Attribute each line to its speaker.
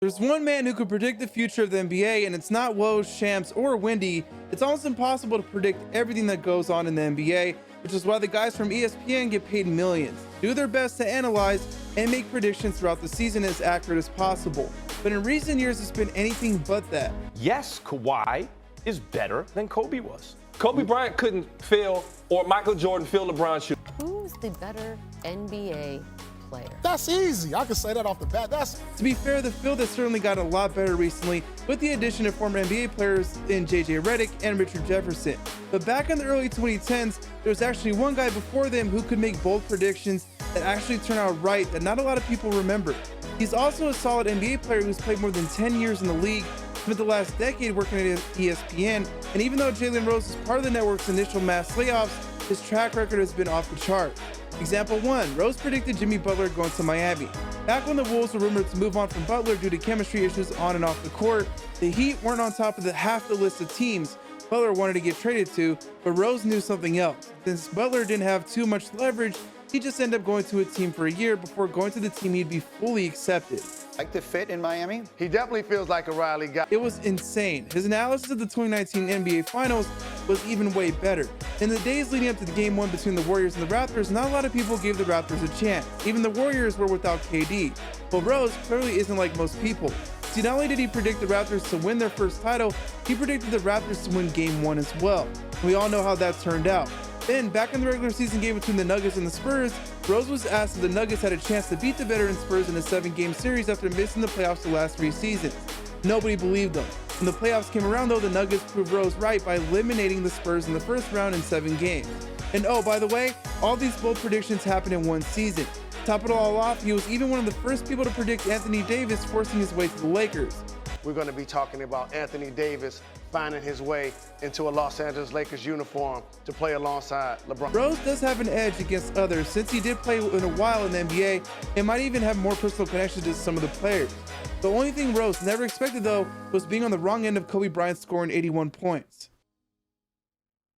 Speaker 1: There's one man who could predict the future of the NBA, and it's not Woj, Shams, or Wendy. It's almost impossible to predict everything that goes on in the NBA, which is why the guys from ESPN get paid millions, do their best to analyze and make predictions throughout the season as accurate as possible. But in recent years, it's been anything but that.
Speaker 2: Yes, Kawhi is better than Kobe was. Kobe Bryant couldn't fill, or Michael Jordan fill LeBron's shoes.
Speaker 3: Who's the better NBA player?
Speaker 4: That's easy. I can say that off the bat.
Speaker 1: To be fair, the field has certainly gotten a lot better recently with the addition of former NBA players in JJ Redick and Richard Jefferson. But back in the early 2010s, there was actually one guy before them who could make bold predictions that actually turned out right that not a lot of people remember. He's also a solid NBA player who's played more than 10 years in the league, spent the last decade working at ESPN, and even though Jalen Rose is part of the network's initial mass layoffs, his track record has been off the chart. Example 1, Rose predicted Jimmy Butler going to Miami. Back when the Wolves were rumored to move on from Butler due to chemistry issues on and off the court, the Heat weren't on top of half the list of teams Butler wanted to get traded to, but Rose knew something else. Since Butler didn't have too much leverage, he just ended up going to a team for a year before going to the team he'd be fully accepted.
Speaker 5: Like the fit in Miami?
Speaker 6: He definitely feels like a Riley guy.
Speaker 1: It was insane. His analysis of the 2019 NBA Finals was even way better. In the days leading up to the Game 1 between the Warriors and the Raptors, not a lot of people gave the Raptors a chance. Even the Warriors were without KD. Well, Rose clearly isn't like most people. See, not only did he predict the Raptors to win their first title, he predicted the Raptors to win Game 1 as well. We all know how that turned out. Then, back in the regular season game between the Nuggets and the Spurs, Rose was asked if the Nuggets had a chance to beat the veteran Spurs in a 7-game series after missing the playoffs the last 3 seasons. Nobody believed them. When the playoffs came around, though, the Nuggets proved Rose right by eliminating the Spurs in the first round in 7 games. And oh, by the way, all these bold predictions happened in one season. To top it all off, he was even one of the first people to predict Anthony Davis forcing his way to the Lakers.
Speaker 6: We're going to be talking about Anthony Davis finding his way into a Los Angeles Lakers uniform to play alongside LeBron.
Speaker 1: Rose does have an edge against others since he did play in a while in the NBA and might even have more personal connections to some of the players. The only thing Rose never expected, though, was being on the wrong end of Kobe Bryant scoring 81 points.